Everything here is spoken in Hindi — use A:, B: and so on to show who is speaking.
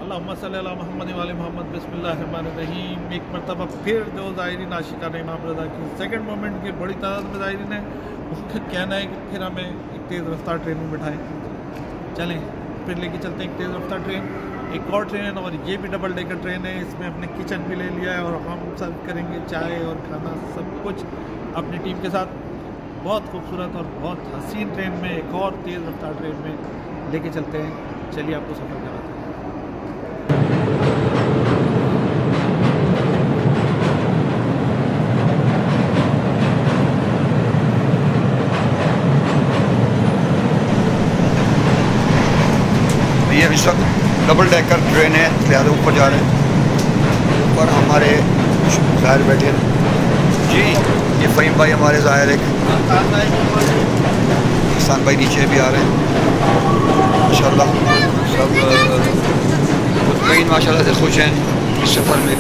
A: अल्लाहुम्मा सल्ली अला मोहम्मद व आले मोहम्मद बिस्मिल्लाहिर्रहमानिर्रहीम। एक मरतबा फिर जो ज़ायरीन आशिकान इमाम रज़ा की सेकंड मोमेंट की बड़ी तादाद में ज़ायरीन है, उनका कहना है कि फिर हमें एक तेज़ रफ्तार ट्रेन में बिठाएं। चलें फिर लेके चलते हैं एक तेज़ रफ्तार ट्रेन, एक और ट्रेन, और ये भी डबल डेकर ट्रेन है। इसमें अपने किचन भी ले लिया है और हम सर्व करेंगे चाय और खाना सब कुछ अपनी टीम के साथ। बहुत खूबसूरत और बहुत हसीन ट्रेन में, एक और तेज़ रफ्तार ट्रेन में लेके चलते हैं। चलिए आपको सफ़र कराते हैं।
B: ये इस वक्त डबल डेकर ट्रेन है, लिहाजा ऊपर जा रहे हैं। ऊपर हमारे ज़ाहिर बैठे हैं जी, ये फ़हीम भाई हमारे ज़ाहिर एक किसान भाई नीचे भी आ रहे हैं। माशाल्लाह सब मुतमईन माशाल्लाह से खुश हैं इस सफ़र में।